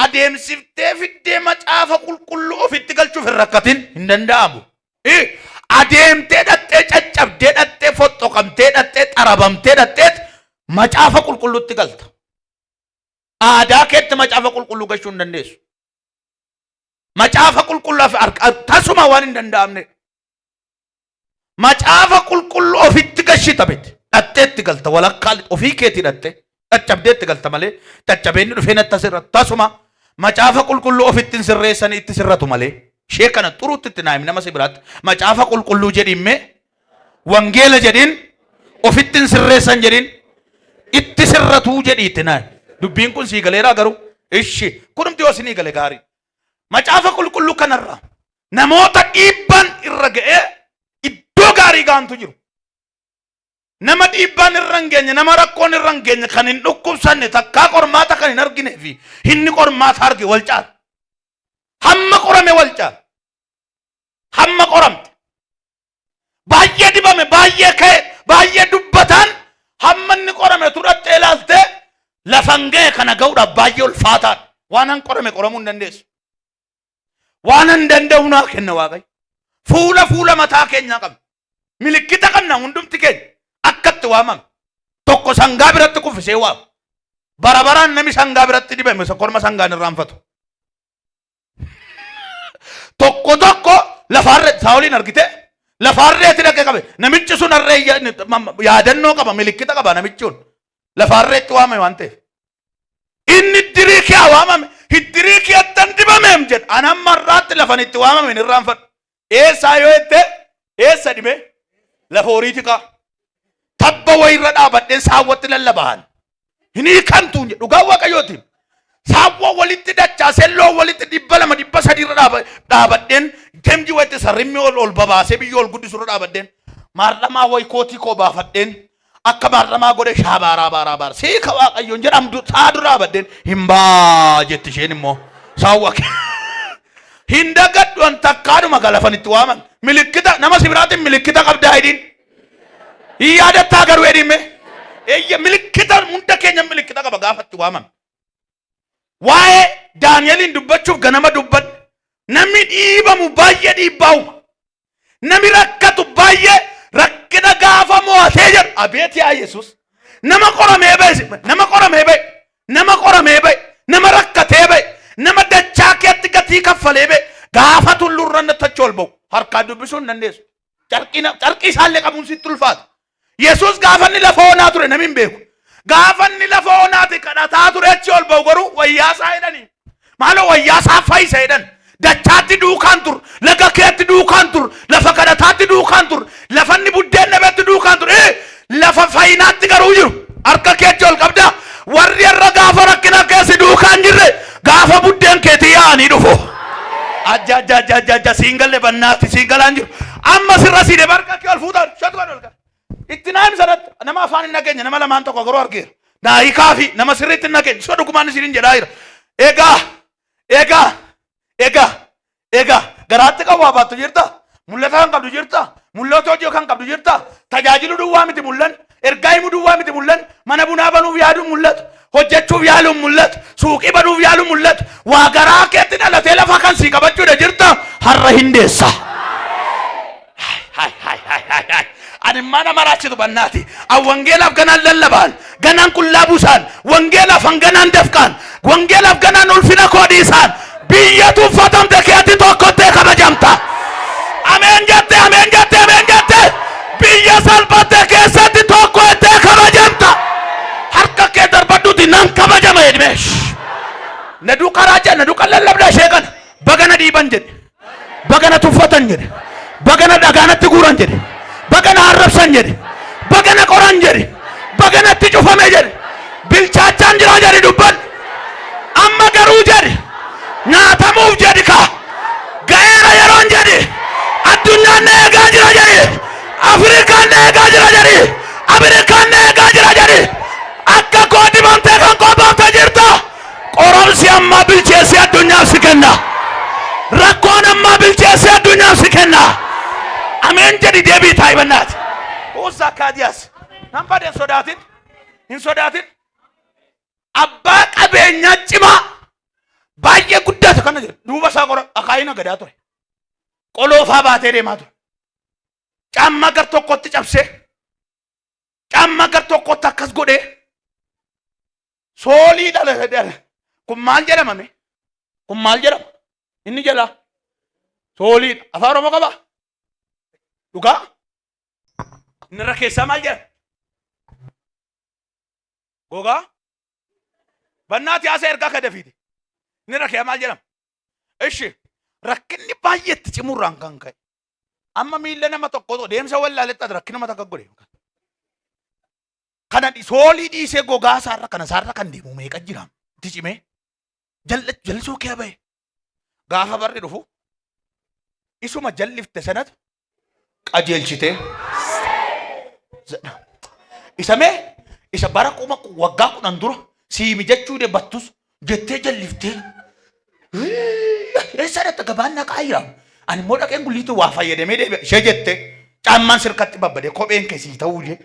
adeemsiftee fiddee macaafa qulqulluu ofitti galchuuf hin rakkatin hin danda'amu. Adeemtee dhattee caccabdee dhattee foxxoqamtee dhattee xarabamtee dhattee macaafa qulqulluutti galta. Aadaa keetti macaafa qulqulluu gashuu hin dandeessu. Macaafa qulqulluuf tasuma waan hin danda'amne. Macaafa qulqulluu ofitti gashita bete dhatteetti galta walakkaa ofii keetii dhattee caccabdeetti galta malee caccabeenni dhufee natti asirratti tasuma macaafa qulqulluu ofitti hin sirreessanii itti sirratu malee shee kana xuruutti itti naayim nama si biraatti macaafa qulqulluu jedhimme wangeela jedhin ofitti hin sirreessan jedhin itti sirratuu jedhiitti naayim dubbiin kun sii galeeraa garuu ishi kunumti yoo sinii gale gaarii macaafa qulqulluu kanarra namoota dhiibban irra ga'ee iddoo gaarii gaantu jiru. Nama dhiibban irra hin geenye nama rakkoon irra hin geenye kan hin dhukkubsanne takkaa qormaata kan hin argine fi hinni qormaata arge wal caala. Hamma qorame wal caala. Hamma qoramte. Baay'ee dibame baay'ee ka'e baay'ee dubbatan hamma inni qorame tuudhattee ilaaltee lafan ga'e kana ga'uudhaaf baay'ee ulfaataadha. Waan han qorame qoramuu hin dandeessu. Waan hin danda'u naa kenna Waaqayyo. Fuula mataa keenyaa qabna. Milikkita qabna hundumti keenya. Akkatti waamame tokko sangaa biratti kuffisee waamu barabaraan nami sangaa biratti dibame korma sangaan irraanfatu tokko lafaarree Saa'oliin argite lafaarreetti dhaqee qabe namichi sun harree yaadannoo qaba milikkita qaba namichi sun lafaarreetti waamame waan ta'eef inni diriikii waamame hiddiriikii attan dibameem jedha anamma irraatti lafan itti waamame hin irraanfadhu eessaa yoo jette eessa dibe lafa horiiti qaa tabba wayirra dhaabadheen saawwatti lallabahan hinii kantuu dhugaa Waaqayyootiin saawwa walitti dachaa selloo walitti 200-300 irra dhaabadheen gemji wayitti sarrimmi ol babaasee biyyoo ol guddisurra dhaabadheen maarlamaa wayi kootii koo baafadheen akka maarlamaa godhe shaabaaraa siika Waaqayyoon jedhamtu saadu dhaabadheen hin baa jetti isheen immoo saawwa hin dagadhuan takkaadhuma galafanitti waaman milikkita nama sibiraatiin milikkita qabdaa hidhiin yaadataa garuu edhime milikkita hunda keenya milikkita qaba gaafatti waamame waa'ee Daani'eliin dubbachuuf ganama dubbadhe namni dhiibamu baay'ee dhiibbaa'uma namni rakkatu baay'ee rakkina gaafa mo'atee jedhu abeet yaa Yesuus nama qoramee ba'e nama rakkatee ba'e nama dachaa keetti gatii kaffalee ba'e gaafa tulluurra nattachi ol ba'u harkaan dubbisuu hin dandeessu carqii isaallee qabuun sitti ulfaata. Yesus gaafanni lafa onaa ture namin beeku. Gaafanni lafa onaati kadhataa ture achi ol ba'u garuu wayyaasaa jedhanii. Maaloo wayyaasaa fayyisa jedhan. Dachaatti duukaan tur. Laga keetti duukaan tur. Lafa kadhataatti duukaan tur. Lafanni buddeen nabeetti duukaan tur. Lafa fayyinaatti garuu jiru. Harka keetti ol qabda. Warri irra gaafa rakkina keessi duukaan jirre gaafa buddeen keetti yaa'anii dhufu. Ajja siingalle bannaatti siingalaan jiru. Amma sirra siide barka kee ol fuutaan shatuudhaan ol gara. Itti naayim sanatti nama afaan hin nageenya nama lamaan tokko garuu argeera. Naayikaa fi nama sirriitti hin nageenya. Soo dhugumaan isiin jedhaa jira. Egaa garaatti qawwaa baattu jirta. Mul'ata kan qabdu jirta. Mul'ata hojii kan qabdu jirta. Tajaajilu duwwaa miti mul'an. Ergaa himu duwwaa miti mul'an. Mana bunaa banuuf yaadu mul'atu. Hojjechuuf yaaluun mul'atu. Suuqii banuuf yaaluun mul'atu. Waa garaa keetti dhalatee lafa kan sii qabachuudha jirta. Har'a hindeessa. Ani mana marachitu bannaati. Wangeelaaf ganaan lallabaan, ganaan qullaabusaan, wangeelaaf ganaan dafqaan, wangeelaaf ganaan ulfina koodiisaan biyyatu uffatamte keetti tokkottee kabajamta. Ameen jette. Biyya salphatte keessatti tokkottee kabajamta. Harka kee darbadhuuti nan kabajama jedhmeesh. Nadu karaacha nadu lallabdaa sheekan bagana dhiiban jedhe. Bagana tuffatan jedhe. Bagana dhagaanatti guuran jedhe. Bagana arrabsan jedhe. Bagana qoran jedhe. Baganatti cufame jedhe. Bilchaachaan jira jedhe dubban. Amma garuu jedhe. Nyaatamuuf jedhe ka. Ga'eera yeroon jedhe. Addunyaan eegaa jira jedhe. Afrikaan eegaa jira jedhe. Ameerikaan eegaa jira jedhe. Akka koo dibamtee kan koo baafte jirta. Qoramsi amma bilcheessi addunyaaf si kenna. Rakkoon amma bilcheessi addunyaaf si kenna. Amen jadi deebii taayibannaati. Usa kaadiyaas. Nampa den sodaatin. Hin sodaatin. Abbaa qabeenyaa cimaa saayina gadaa ture. Qoloofaa baatee deemaa ture. Caammaa gar tokkotti cabsee caammaa gar tokkotti akkas godhee soolii dhala. Kun maal jedhamame? Kun maal jedhama? Inni jalaa soolii afaan Oromoo qaba. Dhugaa? Inni irra keessaa maal jedhama? Gogaa? Bannaati haasa ergaa kadafiiti. Inni irra keessaa maal jedhama? Ishi rakkinni baay'eetti cimurraan kan ka'e. Amma miilla nama tokko deemsa wallaaletta rakkina mata akka godhe. Kana soolii dhiisee gogaa saarra kana saarra kan deemu meeqa jira? Itti cimee jallisoo kee bahe gaafa barri dhufu isuma jallifte sanatu qajeelchitee isa mee isa bara waggaa 10 dura siimi jechuu deebattus jettee jalliftee eessatti gabaan naqaa jira. Ani immoo dhaqeen gulliitu waa fayyadamee deebi'e ishee jette caammaan sirkatti babbadee kopheen kee sii ta'uu dee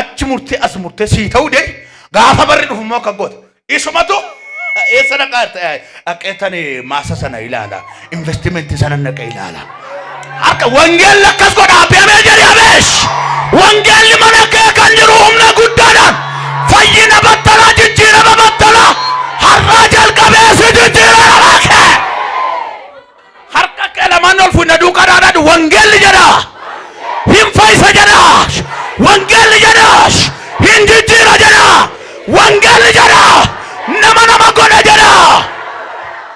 achi murtee as murtee sii ta'uu dee gaafa barri dhufu immoo akka goota isumatu eessa dhaqaa dhaqeetan maasa sana ilaala investimentii sana naqa ilaala. Harka wangeelli akkas godha beemee jedhee abeesh wangeelli mana kee kan jiru humna guddaadhaan fayyina battalaa jijjiirama battalaa har'aa jalqabee si jijjiirama kee. Harka kee lamaan ol fuudhee duukaadhaan wangeelli jedha hin fayyisa jedha wangeelli jedha hin jijjiira jedha wangeelli jedha nama godha jedha.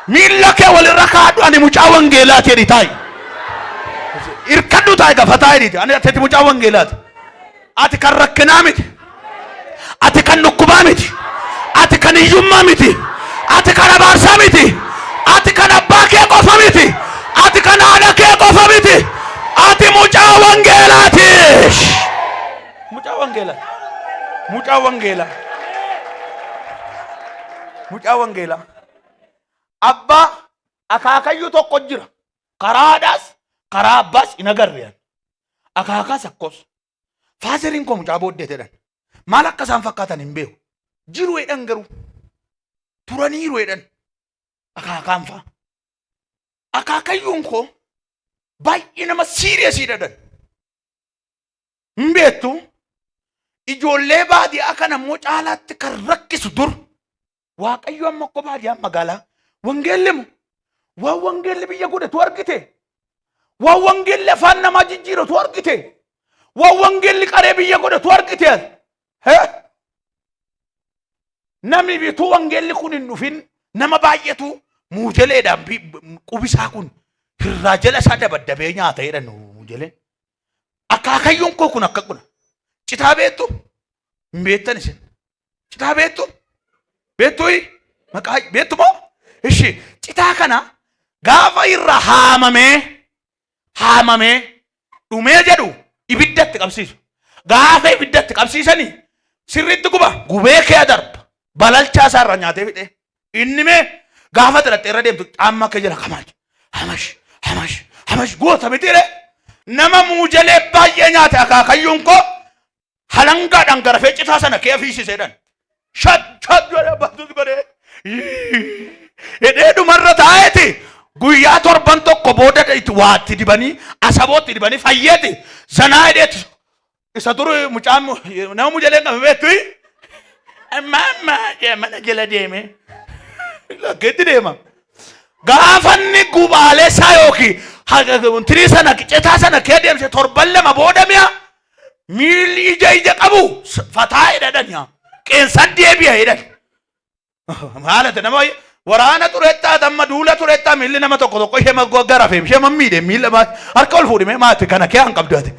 Miilla kee walirra kaadhu ani mucaa wangeelaati jedhi taa'i. Irkadhu taa'i gafataa jedhi ani ati mucaa wangeelaati. Ati kan rakkinaa miti. Ati kan dhukkubaa miti. Ati kan hiyyummaa miti. Ati kan abaarsaa miti. Ati kan abbaa kee qofa miti. Ati kan haadha kee qofa miti. Ati mucaa wangeelaati. Mucaa wangeelaati. Mucaa wangeelaa. Mucaa wangeelaa. Abbaa akaakayyuu tokko jira. Karaadhaas karaa abbaas hin agarreen. Akaakaas akkos. Faasiriin koo mucaa booddee jedhan. Maal akka isaan fakkaatan hin beeku. Jiru jedhan garuu. Turaniiru jedhan. Akaakaan fa'a. Akaakayyuun koo baay'ee nama siiriyasii jedhan. Hin beektu ijoollee baadiyyaa kana immoo caalaatti kan rakkisu dur. Waaqayyo amma akka baadiyyaa magaalaa wangeelli mu waan wangeelli biyya godhatu argite waan wangeelli afaan namaa jijjiiratu argite waan wangeelli qaree biyya godhatu argite namni bituu wangeelli kun hin dhufin nama baay'eetu muujeleedhaan qubisaa kun hirraa jala isaa dabaddabee nyaata jedhan muujeleen akaakayyuun koo kun akka kuna citaa beektu hin beektan isin citaa beektu beektui maqaa beektu moo ishi citaa kana gaafa irra haamamee dhumee jedhu ibiddatti qabsiisu gaafa ibiddatti qabsiisanii sirriitti gubee kee darba balalchaa isaa irra nyaatee fixee inni mee gaafa xiraxxee irra deemtu caammaa kee jala hamash goota mitiire nama muujalee baay'ee nyaate akaakayyuun koo halangaadhaan garafee citaa sana kee fiisiseedhan shat jedhe baattus godhee hidhee dhumarra taa'eeti guyyaa torban tokko booda itti waatti dibanii asabootti dibanii fayyeeti zanaa hidheeti isa duru mucaan nama muujalee qabe beektu mana jala deeme lakkeetti deema gaafanni gubaalee isaa yookiin tirii sana citaa sana kee deemse torban lama booda mi'a miilli ija qabu fataa hidhadhan yaa qeensan deebi'a hidhan maalati nama waraana tureettaa damma duula tureettaa miilli nama tokko ishee garafe ishee mammiidhe miilla harka ol fuudhime maati kana kee hanqabdu ati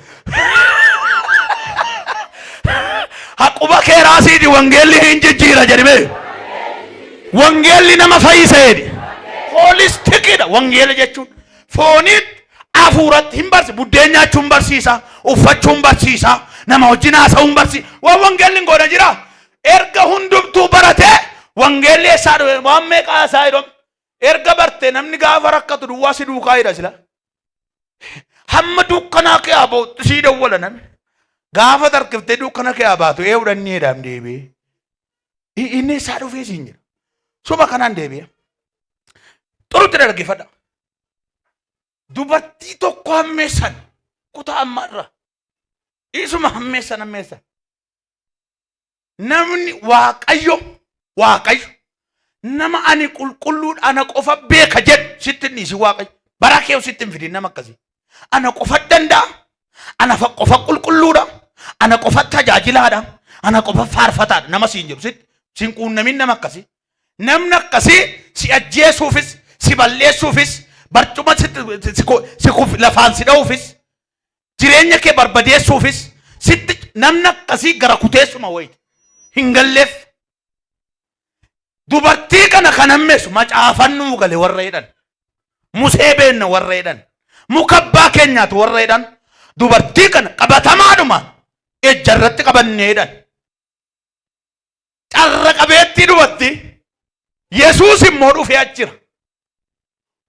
haquba kee raasiiti wangeelli hin jijjiira jedhime wangeelli nama fayyisa jedhi hoolistikiidha wangeela jechuun fooniit afuuratti hin barsi buddeen nyaachuun barsiisa uffachuun barsiisa nama wajjin haasa'uun barsiisa waan wangeelli godha jira erga hundumtuu baratee wangeelli eessaa dhufe waan meeqaa isaa jedhom erga barte namni gaafa rakkatu duwwaa si duukaa jedha sila hamma dukkanaa kee abootu sii dawwala namni gaafa tarkiftee dukkana kee abaatu eewudhannii jedhaam deebi'ee inni eessaa dhufee siin jira suma kanaan deebi'ee xurutti dhaggeeffadha dubartii tokko hammeessan kutaa ammaarra isuma hammeessan namni waaqayyo nama ani qulqulluudha ana qofa beeka jedhu sittin dhiisi waaqayyo bara kee sittin fidin nama akkasii ana qofa danda'a ana qofa qulqulluudha ana qofa tajaajilaadha ana qofa faarfataadha nama siin jedhu sin quunnamin nama akkasii namni akkasii si ajjeesuufis si balleessuufis barcuma si lafaan si dha'uufis jireenya kee barbadeessuufis sitti namni akkasii gara kuteessuma wayiti hin galleef dubartii kana kan hammeessu macaafannuu gale warra jedhan Musee beenna warra jedhan mukabbaa keenyaatu warra jedhan dubartii kana qabatamaadhuma ejjarratti qabannee jedhan carra qabeettii dubartii Yesuus immoo dhufee achira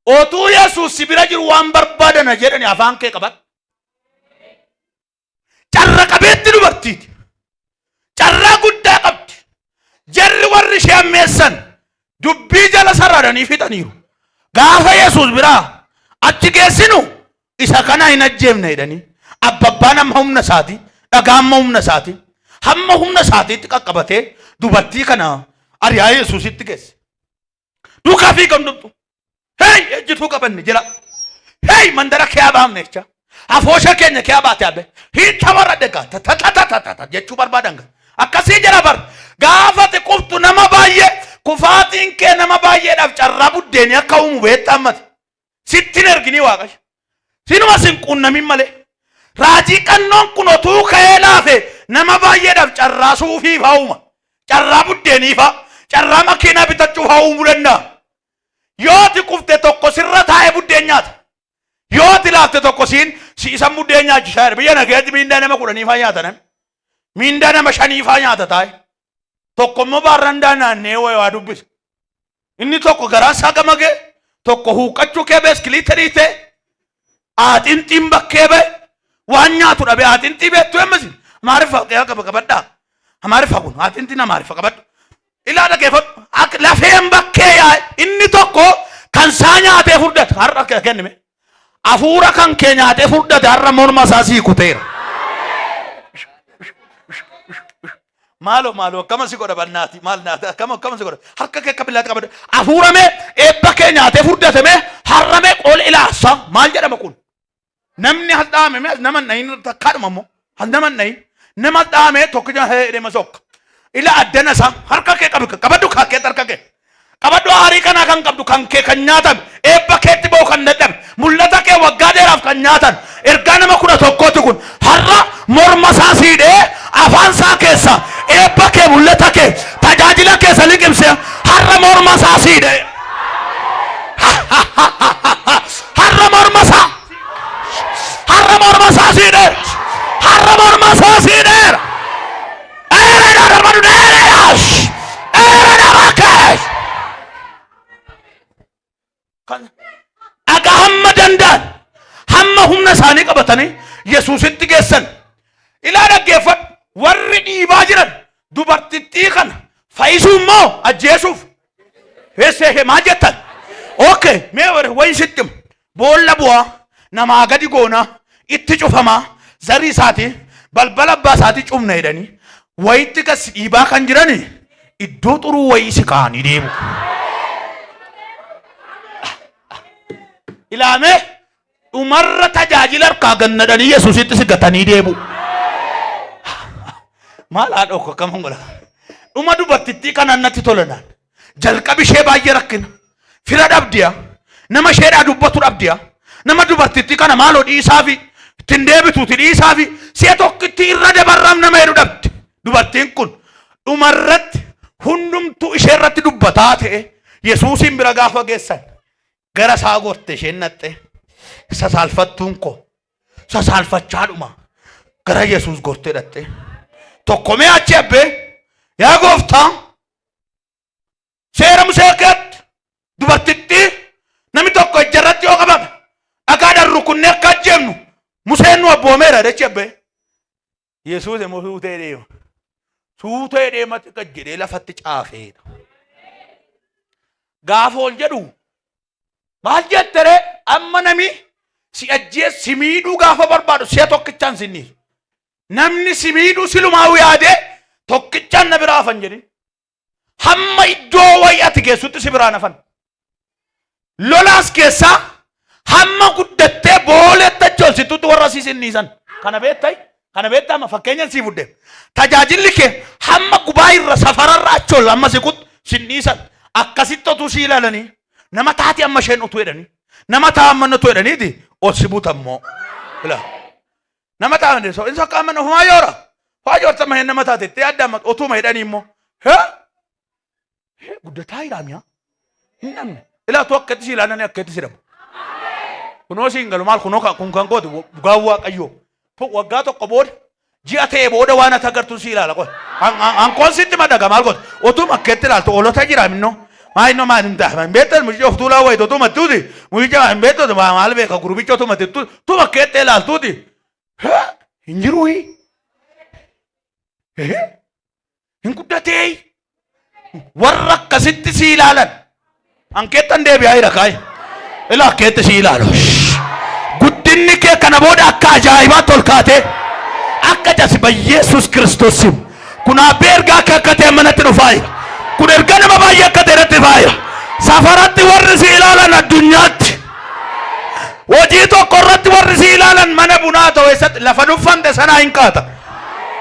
otuu Yesuus si bira jiru waan barbaadana jedhani afaan kee qabat carra qabeettii dubartiiti carraa guddaa qabdi jarri warri ishee hammeessan dubbii jala sararanii fixaniiru gaafa Yesuus biraa achi geessinu isa kana hin ajjeefne jedhanii abbabbaan amma humna isaati dhagaa amma humna isaati hamma humna isaatiitti qaqqabatee dubartii kana ari'aa Yesuusitti geesse duukaa fi gamdumtu hey ejjituu qabanne jira hey mandara kee abaamne jecha afoosha keenya kee abaate abbe hiitta warra degaa ta jechuu barbaadan akkasii jira bar gaafate quftu nama baay'ee kufaatiin kee nama baay'eedhaaf carraa buddeeni akka uumu beetta ammati sittin erginii waaqayyo sinuma sin qunnamin malee raajii qannoon kun otuu ka'ee laafe nama baay'eedhaaf carraa suufiif haa uuma carraa buddeeniif haa carraa makiinaa bitachuuf haa uumuu danda'a yooti qufte tokko sirra taa'ee buddeen nyaata yooti laafte tokko siin si isan buddeen nyaachisaa jira biyya nageetti miindaa nama 10 faa nyaatanan miindaa nama 5 faa nyaata taa'e tokko immoo baarrandaa naannee waa dubbisa inni tokko garaa isaa gamagee tokko huuqqachuu kee beeskiliitti dhiite aaxinxiin bakkee ba'e waan nyaatu dhabe aaxinxii beektu emmasi amaariffa qabadhaa amaariffa kun aaxinxiin amaariffa qabadhu ilaa dhageeffadhu lafeen bakkee yaa'e inni tokko kan isaa nyaatee furdate har'a kennime afuura kan kee nyaatee furdate har'a morma isaa sii kuteera maalo akkama si godha bannaati maal naati akkama si godha harka kee kabilaati qabadha afuurame eebba kee nyaatee furdatame harrame qool ilaassa maal jedhama kun namni hadhaame nama nayin takkaadhuma immoo nama nayin nama hadhaame tokkicha hedhema sokka ila addana isaa harka kee qabadhu kaakkeetti harka kee qabadhu aarii kanaa kan qabdu kan kee kan nyaatame eebba keetti ba'u kan dadhabe mul'ata kee waggaa dheeraaf kan nyaatan ergaa nama 11 kun har'a morma isaa siidhee afaan isaa keessa eebba kee mul'ata kee tajaajila keessa liqimse har'a morma isaa siidhee har'a morma isaa siidhee har'a morma isaa siidhee aga hamma danda'an hamma humna isaanii qabatanii Yesuusitti geessan ilaa dhaggeeffadhu warri dhiibaa jiran dubartittii kana fayyisuu immoo ajjeesuuf heessee maa jettan okay mee wayin sitti boolla bu'aa namaa gadi goonaa itti cufamaa zarii isaatii balbala abbaa isaatii cufna jedhanii wayitti gas dhiibaa kan jirani iddoo xuruu wayii si kaanii deemu ilaame dhumarra tajaajila harkaa gannadhanii Yesuusitti si gatanii deemu maal haa dhokko akkama godha dhuma dubartittii kanaan natti tolanaan jalqabi ishee baay'ee rakkina fira dhabdiya nama isheedhaa dubbatu dhabdiya nama dubartittii kana maaloo dhiisaa fi ittiin deebituuti dhiisaa fi si'a tokkitti irra dabarraam nama jedhu dhabdi dubartiin kun dhumarratti hundumtuu ishee irratti dubbataa ta'e Yesuusin bira gaafa geessan gara isaa gorte isheen naxxe sasaalfattuun koo sasaalfachaadhuma gara Yesuus gorte dhatte tokkomee achi abbee yaa gooftaa seera Musee keetti dubartittii namni tokko ejjarratti yoo qabame dhagaadhaan rukunnee akka ajjeefnu Museen nu abboomeera jechi abbee Yesuus immoo suutee deematti gad jedhee lafatti caafeedha gaafa ol jedhu maal jettere amma nami si ajjees si miidhuu gaafa barbaadu si'a tokkichaan sinniisu. Namni si miidhuu silumaa yaadee tokkichaan na biraa hafan jedhin. Hamma iddoo wayii ati geessutti si biraan hafan. Lolaas keessaa hamma guddattee booleetta cholsitutti warra si sinniisan. Kana beektaa amma fakkeenyan sii fudde. Tajaajilli kee hamma gubaa irra safararra achol amma siqut sinniisan. Akkasitti otuu si ilaalanii nama taati amma isheen utuu jedhanii nama taa amma nutu jedhaniiti ol si butammoo. Nama taa inni isa akka amma nufumaa yoora. Waa joorta maheen nama taatettee adda amma otuma jedhanii immoo. Guddataa hiraamiyaa. Hin dhabne. Ilaa tu akkatti si ilaalanii akkatti si dhabu. Kunoo siin galu maal kunoo kun kan goote dhugaa Waaqayyoo. Waggaa tokko booda ji'a ta'e booda waan ati agartuun si ilaala qoy. Ankoon sitti madaga maal goote otuma akkatti ilaaltu oolota jiraaminoo. Maayinoo maal hin ta'a hin beektan mucaa of tuulaa wayita otuma tuuti mucaa hin beektu maal beeka gurubicha otuma tuuti tuma akkatti ilaaltuuti. Hin jiruu hin guddatee warra akkasitti si ilaalan ankeettan deebi'aa jira kaay ilaa akkeetti si ilaalu guddinni kee kana booda akka ajaa'ibaatti ol kaatee akka jasiba Yesuus Kiristoos kun abbee ergaa akka ta'e manatti dhufaa jira kun ergaa nama baay'ee akka ta'e irratti dhufaa jira safaratti warri si ilaalan addunyaatti hojii tokko irratti warri si ilaalan mana bunaa ta'u eessatti lafa dhuffante sanaa hin kaata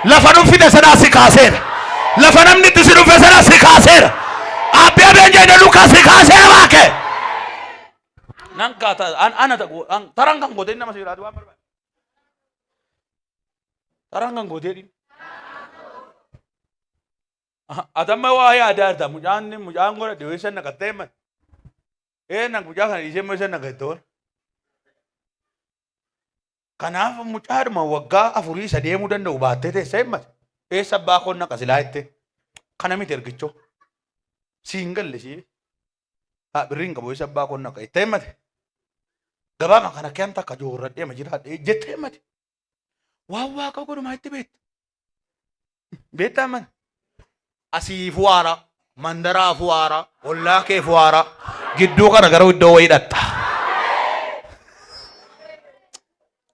lafa dhuffite sanaa si kaaseera lafa namni itti si dhufe sanaa si kaaseera abbee abeenjee Lukaas si kaaseera waake nan kaata ana ta'u taraan kan goote nama si ilaatu waan barbaade taraan kan goote atamma waa yaadaarta mucaan godha dhiyoo isa naqattee man nan mucaa kana dhiisee isa naqattoon. Kanaaf mucaadhuma waggaa 4 isa deemuu danda'u baattee teessee himmate eessa abbaa koon naqa silaa jettee kana miti ergichoo siin galle sii birriin qabu eessa abbaa koon naqa jettee himmate gabaama kana keen takka joorradhee ma jiraadhee jettee himmate waan waaqa godhumaa itti beektaa mana asii fuwaara mandaraa fuwaara ollaa kee fuwaara gidduu kana gara iddoo wayii dhatta.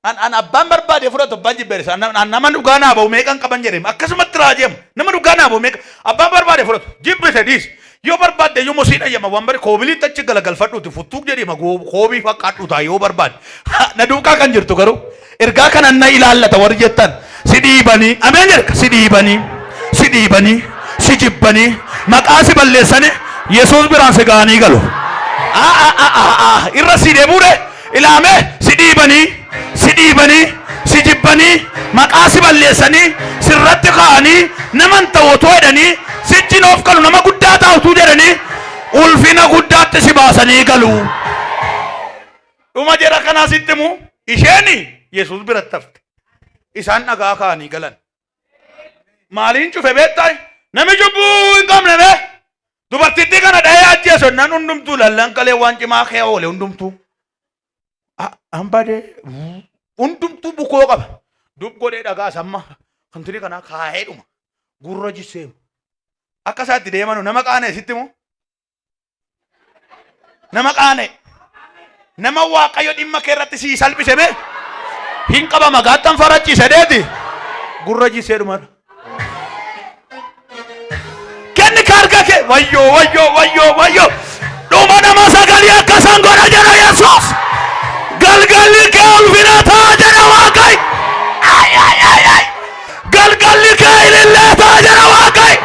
An abbaan barbaade fudhatu abbaan jibbeerisa nama dhugaa naa bahu meeqan qaban jedhame akkasumatti raajeemu nama dhugaa naa bahu meeqa abbaan barbaade fudhatu jibbite diis yoo barbaadde yoo mosii dhayyama waan bare koobiliitti achi galagalfadhuuti futtuuk jedhima koobii fakkaadhu taa yoo barbaade na duukaa kan jirtu garuu ergaa kanan na ilaallata warri jettan si dhiibanii ameen jedha si dhiibanii si jibbanii maqaa si balleessanii Yesuus biraan si ga'anii galu irra si deemuudhe ilaamee si dhiibanii si jibbanii maqaa si balleessanii sirratti ka'anii naman ta'otoo jedhanii sichi noof galu nama guddaa ta'utuu jedhanii ulfina guddaatti si baasanii galu. Dhuma jira kanaa sitti mu isheeni Yesuus biratti hafte isaan dhagaa ka'anii galan. Maaliin cufe beektaa nami cubbuu hin qabne mee dubartittii kana dhahee ajjeesu nan hundumtuu lallan qalee waan cimaa kee oole hundumtuu. Ambade hundumtuu bukoo qaba dub godhee dhagaa samma kantini kana kaa'ee dhuma gurra jisseemu akka isaatti deemanu nama qaane sitti mu nama qaane nama Waaqayyo dhimma kee irratti sii salphise mee hin qaba magaattan farachiise deeti gurra jissee dhuma kenni kaarga kee wayyoo dhuma nama sagalii akka isaan godha jedha Yesuus. galgalli kee ulfina ta'a jedha Waaqayyo galgalli kee ilillee ta'a jedha Waaqayyo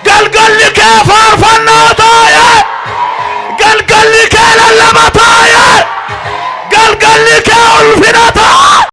galgalli kee faarfannaa ta'a galgalli kee lallaba ta'a galgalli kee ulfina ta'a.